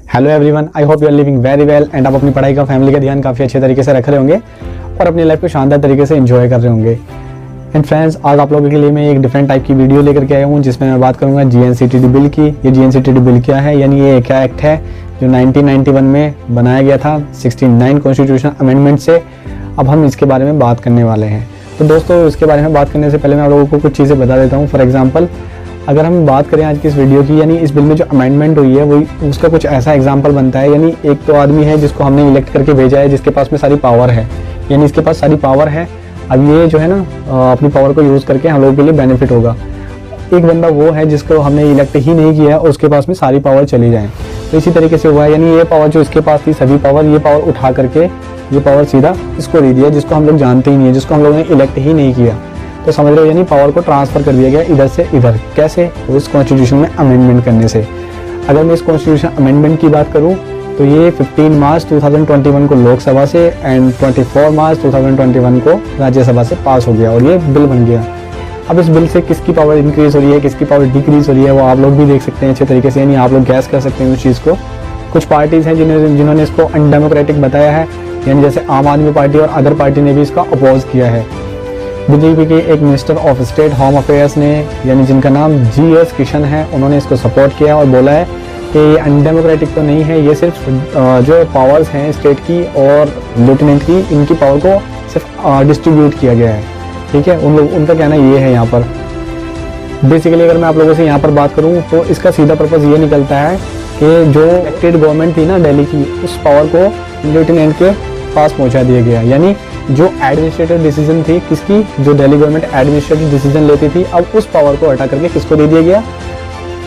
Hello everyone, I hope you are living very well and आप अपनी पढ़ाई का, फैमिली का ध्यान काफ़ी अच्छे तरीके से रख रहे होंगे और अपनी लाइफ को शानदार तरीके से एंजॉय कर रहे होंगे। एंड फ्रेंड्स, आज आप लोगों के लिए मैं एक डिफरेंट टाइप की वीडियो लेकर के आया हूँ जिसमें मैं बात करूँगा जीएनसीटीडी बिल की। ये जीएनसीटीडी बिल क्या है, यानी ये एक एक्ट है जो 1991 में बनाया गया था 69 कॉन्स्टिट्यूशन अमेंडमेंट से। अब हम इसके बारे में बात करने वाले हैं। तो दोस्तों, इसके बारे में बात करने से पहले मैं आप लोगों को कुछ चीज़ें बता देता हूँ। फॉर एग्जाम्पल, अगर हम बात करें आज की इस वीडियो की, यानी इस बिल में जो अमेंडमेंट हुई है वो उसका कुछ ऐसा एग्जांपल बनता है। यानी एक तो आदमी है जिसको हमने इलेक्ट करके भेजा है, जिसके पास में सारी पावर है, यानी इसके पास सारी पावर है। अब ये जो है ना अपनी पावर को यूज़ करके हम लोगों के लिए बेनिफिट होगा। एक बंदा वो है जिसको हमने इलेक्ट ही नहीं किया है और उसके पास में सारी पावर चली जाए। तो इसी तरीके से हुआ है, यानी ये पावर जो इसके पास थी, सभी पावर, ये पावर उठा करके ये पावर सीधा इसको दे दिया, जिसको हम लोग जानते ही नहीं है, जिसको हम लोगों ने इलेक्ट ही नहीं किया। तो समझ रहे हो, यानी पावर को ट्रांसफ़र कर दिया गया इधर से इधर। कैसे? वो इस कॉन्स्टिट्यूशन में अमेंडमेंट करने से। अगर मैं इस कॉन्स्टिट्यूशन अमेंडमेंट की बात करूं तो ये 15 मार्च 2021 को लोकसभा से एंड 24 मार्च 2021 को राज्यसभा से पास हो गया और ये बिल बन गया। अब इस बिल से किसकी पावर इंक्रीज़ हो रही है, किसकी पावर डिक्रीज़ हो रही है, वो आप लोग भी देख सकते हैं अच्छे तरीके से, यानी आप लोग गैस कर सकते हैं उस चीज़ को। कुछ पार्टीज़ हैं जिन्होंने इसको अनडेमोक्रेटिक बताया है, यानी जैसे आम आदमी पार्टी और अदर पार्टी ने भी इसका अपोज किया है। बीजेपी के एक minister of state home affairs ने, यानी जिनका नाम GS किशन है, उन्होंने इसको सपोर्ट किया और बोला है कि ये अनडेमोक्रेटिक तो नहीं है, ये सिर्फ जो पावर्स हैं स्टेट की और लेफ्टिनेंट की, इनकी पावर को सिर्फ डिस्ट्रीब्यूट किया गया है। ठीक है, उनका कहना ये है यहाँ पर। बेसिकली अगर मैं आप लोगों से यहाँ पर बात करूँ तो इसका सीधा पर्पज़ ये निकलता है कि जो इलेक्टेड गवर्नमेंट थी ना दिल्ली की, उस पावर को लेफ्टिनेंट के पास पहुँचा दिया गया। यानी जो एडमिनिस्ट्रेटिव डिसीजन थी किसकी, जो दिल्ली गवर्नमेंट एडमिनिस्ट्रेटिव डिसीजन लेती थी, अब उस पावर को हटा करके किसको दे दिया गया,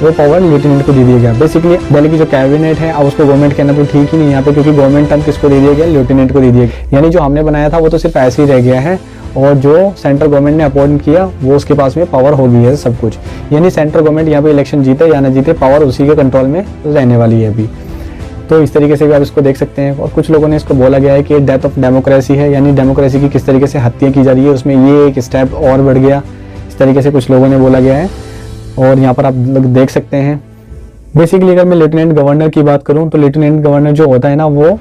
वो पावर लेफ्टिनेंट को दे दिया गया। बेसिकली दिल्ली की जो कैबिनेट है, अब उसको गवर्नमेंट कहना तो ठीक ही नहीं यहाँ पे, क्योंकि गवर्नमेंट अब किसको दे दिया गया, लेफ्टिनेंट को दे दिया गया। यानी जो हमने बनाया था वो तो सिर्फ ऐसे ही रह गया है और जो सेंट्रल गवर्नमेंट ने अपॉइंट किया वो उसके पास में पावर हो गई है सब कुछ। यानी सेंट्रल गवर्नमेंट यहाँ पे इलेक्शन जीते या ना जीते, पावर उसी के कंट्रोल में रहने वाली है अभी। तो इस तरीके से भी आप इसको देख सकते हैं। और कुछ लोगों ने इसको बोला गया है कि डेथ ऑफ डेमोक्रेसी है, यानी डेमोक्रेसी की किस तरीके से हत्या की जा रही है, उसमें ये एक स्टेप और बढ़ गया, इस तरीके से कुछ लोगों ने बोला गया है। और यहाँ पर आप लोग देख सकते हैं। बेसिकली अगर मैं लेफ्टिनेंट गवर्नर की बात करूँ तो लेफ्टिनेंट गवर्नर जो होता है ना, वो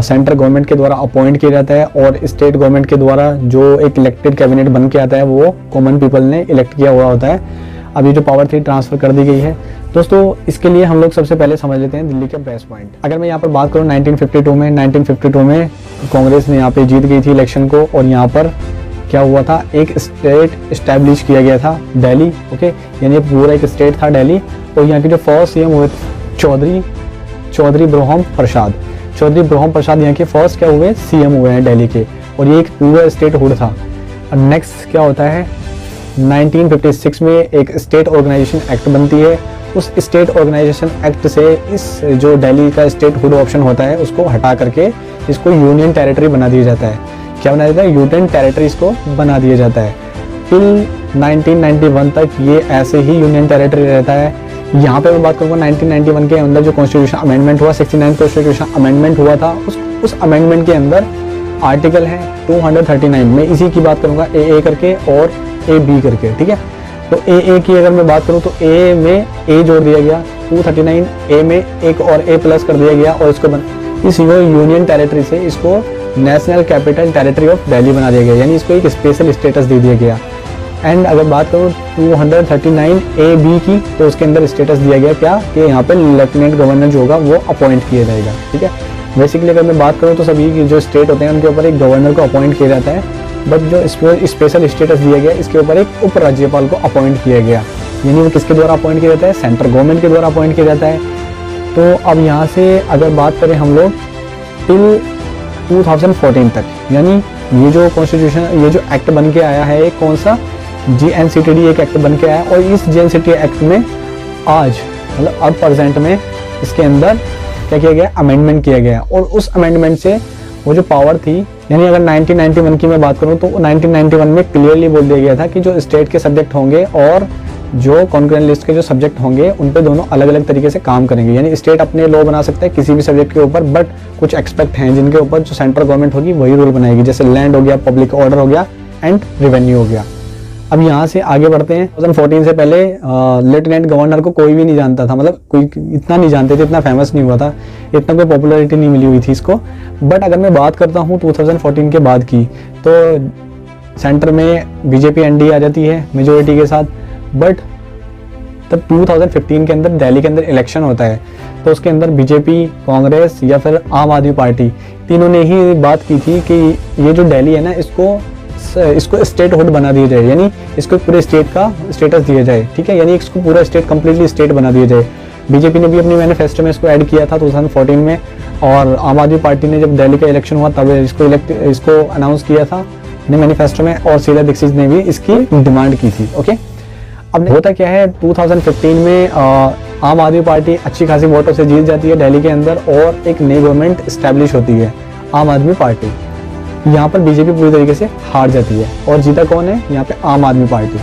सेंट्रल गवर्नमेंट के द्वारा अपॉइंट किया जाता है और स्टेट गवर्नमेंट के द्वारा जो एक इलेक्टेड कैबिनेट बन के आता है वो कॉमन पीपल ने इलेक्ट किया हुआ होता है। अब ये जो पावर थी ट्रांसफ़र कर दी गई है। दोस्तों, इसके लिए हम लोग सबसे पहले समझ लेते हैं दिल्ली के बेस्ट पॉइंट। अगर मैं यहाँ पर बात करूँ 1952 में कांग्रेस ने यहाँ पे जीत गई थी इलेक्शन को और यहाँ पर क्या हुआ था, एक स्टेट इस्टेब्लिश किया गया था दिल्ली। ओके, यानी पूरा एक स्टेट था दिल्ली। और यहाँ के जो फर्स्ट CM हुए चौधरी ब्रह्म प्रसाद यहाँ के फर्स्ट क्या हुए, CM हुए हैं दिल्ली के। और ये एक पूरा स्टेट हुड था। और नेक्स्ट क्या होता है, 1956 में एक स्टेट ऑर्गेनाइजेशन एक्ट बनती है। उस स्टेट ऑर्गेनाइजेशन एक्ट से इस जो दिल्ली का स्टेट हुड ऑप्शन होता है उसको हटा करके इसको यूनियन टेरिटरी बना दिया जाता है। क्या बना दिया जाता है, यूनियन टेरिटरी इसको बना दिया जाता है। टिल 1991 तक ये ऐसे ही यूनियन टेरिटरी रहता है। यहाँ पे मैं बात करूँगा 1991 के अंदर जो कॉन्स्टिट्यूशन अमेंडमेंट हुआ, 69 कॉन्स्टिट्यूशन अमेंडमेंट हुआ था, उस अमेंडमेंट के अंदर आर्टिकल है 239 में, इसी की बात करूँगा AA करके और AB करके। ठीक है, तो AA की अगर मैं बात करूँ तो A में A जोड़ दिया गया, 239 A में एक और A प्लस कर दिया गया और इसको इस यूनियन टेरिटरी से इसको national capital territory of Delhi बना दिया गया, यानी इसको एक स्पेशल स्टेटस दे दिया गया। एंड अगर बात करूँ 239 AB की, तो उसके अंदर स्टेटस दिया गया क्या, कि यहाँ पे लेफ्टिनेंट गवर्नर जो होगा वो अपॉइंट किया जाएगा। ठीक है, बेसिकली अगर मैं बात करूँ तो सभी जो स्टेट होते हैं उनके ऊपर एक गवर्नर को अपॉइंट किया जाता है, बट जो स्पेशल स्टेटस दिया गया इसके ऊपर एक उपराज्यपाल को अपॉइंट किया गया। यानी वो किसके द्वारा अपॉइंट किया जाता है, सेंट्रल गवर्नमेंट के द्वारा अपॉइंट किया जाता है। तो अब यहाँ से अगर बात करें हम लोग टिल 2014 तक, यानी ये जो कॉन्स्टिट्यूशन, ये जो एक्ट बन के आया है, कौन सा, GNCTD एक एक्ट बन के आया। और इस GNCTD एक्ट में आज मतलब अब प्रेजेंट में इसके अंदर क्या किया गया, अमेंडमेंट किया गया। और उस अमेंडमेंट से वो जो पावर थी, यानी अगर 1991 की मैं बात करूं तो 1991 में क्लियरली बोल दिया गया था कि जो स्टेट के सब्जेक्ट होंगे और जो कॉन्करेंट लिस्ट के जो सब्जेक्ट होंगे उन पे दोनों अलग अलग तरीके से काम करेंगे। यानी स्टेट अपने लॉ बना सकता है किसी भी सब्जेक्ट के ऊपर, बट कुछ एक्सपेक्ट हैं जिनके ऊपर जो सेंट्रल गवर्नमेंट होगी वही रूल बनाएगी, जैसे लैंड हो गया, पब्लिक ऑर्डर हो गया एंड रेवेन्यू हो गया। अब यहाँ से आगे बढ़ते हैं। 2014 से पहले लेफ्टिनेंट गवर्नर को कोई भी नहीं जानता था, मतलब कोई इतना नहीं जानते थे, इतना फेमस नहीं हुआ था, इतना कोई पॉपुलैरिटी नहीं मिली हुई थी इसको। बट अगर मैं बात करता हूँ 2014 के बाद की, तो सेंटर में बीजेपी एनडीए आ जाती है मेजोरिटी के साथ। बट तब 2015 के अंदर दिल्ली के अंदर इलेक्शन होता है, तो उसके अंदर बीजेपी, कांग्रेस या फिर आम आदमी पार्टी, तीनों ने ही बात की थी कि ये जो दिल्ली है ना, इसको स्टेट हुड बना दिया जाए, यानी इसको पूरे स्टेट का स्टेटस दिया जाए, ठीक है, यानी इसको पूरा स्टेट कंप्लीटली स्टेट बना दिया जाए। बीजेपी ने भी अपनी मैनिफेस्टो में इसको ऐड किया था 2014 में, और आम आदमी पार्टी ने जब दिल्ली का इलेक्शन हुआ तब इसको अनाउंस किया था अपने मैनिफेस्टो में, और शीला दीक्षित ने भी इसकी डिमांड की थी। ओके, अब होता क्या है, 2015 में आम आदमी पार्टी अच्छी खासी वोटों से जीत जाती है दिल्ली के अंदर, और एक नई गवर्नमेंट इस्टेब्लिश होती है आम आदमी पार्टी। यहाँ पर बीजेपी पूरी तरीके से हार जाती है, और जीता कौन है यहाँ पे, आम आदमी पार्टी।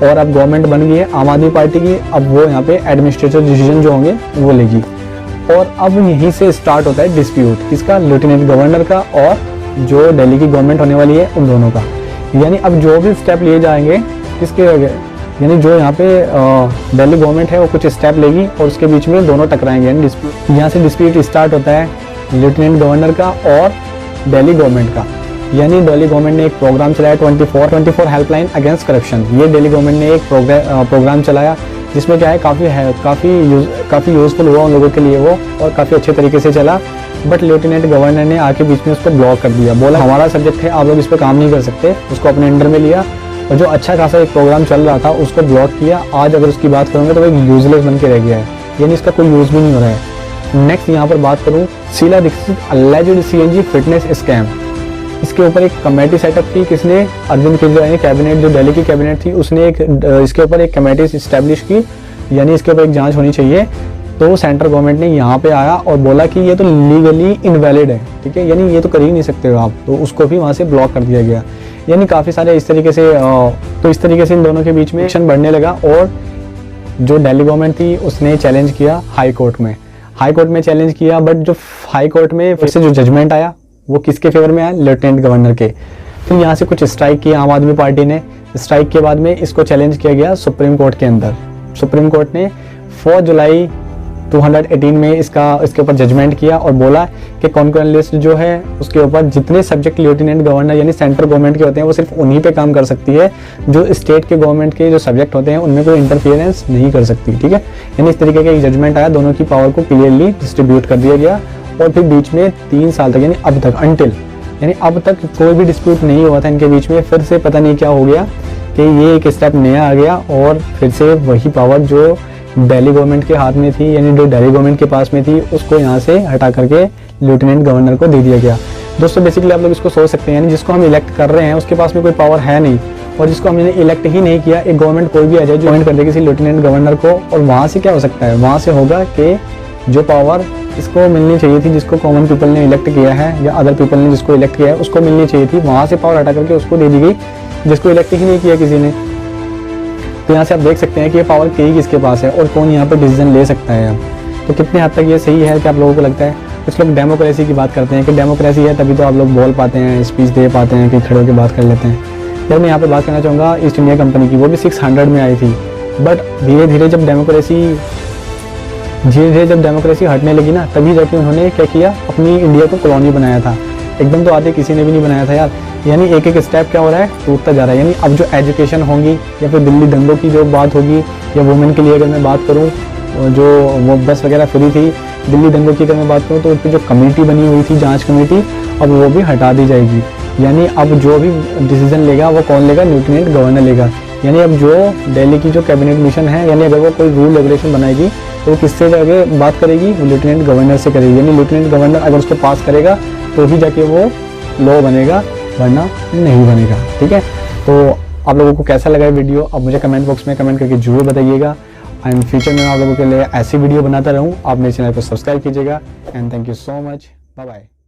और अब गवर्नमेंट बन गई है आम आदमी पार्टी की, अब वो यहाँ पे एडमिनिस्ट्रेटिव डिसीजन जो होंगे वो लेगी। और अब यहीं से स्टार्ट होता है डिस्प्यूट, किसका, लेफ्टिनेंट गवर्नर का और जो दिल्ली की गवर्नमेंट होने वाली है उन दोनों का। यानी अब जो भी स्टेप लिए जाएंगे किसके, यानी जो यहाँ पे दिल्ली गवर्नमेंट है वो कुछ स्टेप लेगी और उसके बीच में दोनों टकराएंगे, यानी डिस्प्यूट, यहाँ से डिस्प्यूट स्टार्ट होता है लेफ्टिनेंट गवर्नर का और दिल्ली गवर्नमेंट का। यानी दिल्ली गवर्नमेंट ने एक प्रोग्राम चलाया 24 हेल्पलाइन अगेंस्ट करप्शन। ये दिल्ली गवर्नमेंट ने एक प्रोग्राम चलाया जिसमें क्या है, काफ़ी यूज़फुल हुआ उन लोगों के लिए वो, और काफ़ी अच्छे तरीके से चला। बट लेफ्टिनेंट गवर्नर ने आके बीच में उसको ब्लॉक कर दिया, बोला हमारा सब्जेक्ट है, आप लोग इस पर काम नहीं कर सकते, उसको अपने अंडर में लिया, और जो अच्छा खासा एक प्रोग्राम चल रहा था उसको ब्लॉक किया। आज अगर उसकी बात करूँगा तो वो एक यूजलेस बन के रह गया है, यानी इसका कोई यूज़ भी नहीं हो रहा है। नेक्स्ट यहाँ पर बात करूँ, Sheila Dikshit alleged CNG fitness scam, इसके ऊपर एक कमेटी सेटअप की किसने, अरविंद केजरीवाल कैबिनेट, जो दिल्ली की कैबिनेट थी उसने इसके ऊपर एक कमेटी इस्टेब्लिश की, यानी इसके ऊपर एक जांच होनी चाहिए। तो सेंट्रल गवर्नमेंट ने यहाँ पे आया और बोला कि ये तो लीगली इनवैलिड है, ठीक है, यानी ये तो कर ही नहीं सकते हो आप, तो उसको भी वहाँ से ब्लॉक कर दिया गया। यानी काफ़ी सारे इस तरीके से तो इस तरीके से इन दोनों के बीच में एक्शन बढ़ने लगा। और जो दिल्ली गवर्नमेंट थी उसने चैलेंज किया हाई कोर्ट में चैलेंज किया, बट जो हाई कोर्ट में फिर से जो जजमेंट आया वो किसके फेवर में आया, लेफ्टिनेंट गवर्नर के। फिर यहाँ से कुछ स्ट्राइक किया आम आदमी पार्टी ने, स्ट्राइक के बाद में इसको चैलेंज किया गया सुप्रीम कोर्ट के अंदर। सुप्रीम कोर्ट ने 4 जुलाई 2018 में इसके ऊपर जजमेंट किया और बोला कि कॉन्करेंट लिस्ट जो है उसके ऊपर जितने सब्जेक्ट लेफ्टिनेंट गवर्नर यानी सेंट्रल गवर्नमेंट के होते हैं वो सिर्फ उन्हीं पे काम कर सकती है, जो स्टेट के गवर्नमेंट के जो सब्जेक्ट होते हैं उनमें कोई इंटरफियरेंस नहीं कर सकती, ठीक है। यानी इस तरीके का एक जजमेंट आया, दोनों की पावर को क्लियरली डिस्ट्रीब्यूट कर दिया गया। और फिर बीच में 3 साल तक यानी अब तक यानी अब तक कोई भी डिस्प्यूट नहीं हुआ था इनके बीच में। फिर से पता नहीं क्या हो गया कि ये एक स्टेप नया आ गया और फिर से वही पावर जो दिल्ली गवर्नमेंट के हाथ में थी, यानी जो दिल्ली गवर्नमेंट के पास में थी, उसको यहाँ से हटा करके लेफ्टिनेंट गवर्नर को दे दिया गया। दोस्तों बेसिकली आप लोग इसको सोच सकते हैं, यानी जिसको हम इलेक्ट कर रहे हैं उसके पास में कोई पावर है नहीं, और जिसको हमने इलेक्ट ही नहीं किया, एक गवर्नमेंट कोई भी आ जाए जो अपॉइंट कर दे किसी लेफ्टिनेंट गवर्नर को, और वहाँ से क्या हो सकता है, वहाँ से होगा कि जो पावर इसको मिलनी चाहिए थी, जिसको कॉमन पीपल ने इलेक्ट किया है या अदर पीपल ने जिसको इलेक्ट किया है उसको मिलनी चाहिए थी, वहाँ से पावर हटा करके उसको दे दी गई जिसको इलेक्ट ही नहीं किया किसी ने। तो यहाँ से आप देख सकते हैं कि ये पावर किसके पास है और कौन यहाँ पर डिसीजन ले सकता है। अब तो कितने हद तक ये सही है कि आप लोगों को लगता है। कुछ लोग डेमोक्रेसी की बात करते हैं कि डेमोक्रेसी है तभी तो आप लोग बोल पाते हैं, स्पीच दे पाते हैं, कि खड़े होकर बात कर लेते हैं। तो मैं यहाँ पे बात करना चाहूँगा ईस्ट इंडिया कंपनी की, वो भी 600 में आई थी। बट धीरे धीरे जब डेमोक्रेसी हटने लगी ना, तभी जाके उन्होंने क्या किया, अपनी इंडिया को कॉलोनी बनाया था। एकदम तो आते किसी ने भी नहीं बनाया था यार, यानी एक एक स्टेप क्या हो रहा है, टूटता जा रहा है। यानी अब जो एजुकेशन होंगी या फिर दिल्ली दंगों की जो बात होगी, या वुमेन के लिए अगर मैं बात करूँ, जो वो बस वगैरह फ्री थी, दिल्ली दंगों की अगर मैं बात करूँ तो उस पर जो कमेटी बनी हुई थी, जांच कमेटी, अब वो भी हटा दी जाएगी। यानी अब जो भी डिसीजन लेगा वो कौन लेगा, लेफ्टिनेंट गवर्नर लेगा। यानी अब जो दिल्ली की जो कैबिनेट मिशन है, यानी अगर वो कोई रूल रेगुलेशन बनाएगी तो वो किससे जाके बात करेगी, वो लेफ्टिनेंट गवर्नर से करेगी। यानी लेफ्टिनेंट गवर्नर अगर उसको पास करेगा तो ही जाके वो लॉ बनेगा, वरना नहीं बनेगा, ठीक है। तो आप लोगों को कैसा लगा वीडियो, आप मुझे कमेंट बॉक्स में कमेंट करके जरूर बताइएगा। एंड फ्यूचर में आप लोगों के लिए ऐसी वीडियो बनाता रहूँ। आप मेरे चैनल को सब्सक्राइब कीजिएगा। And thank you so much, bye bye.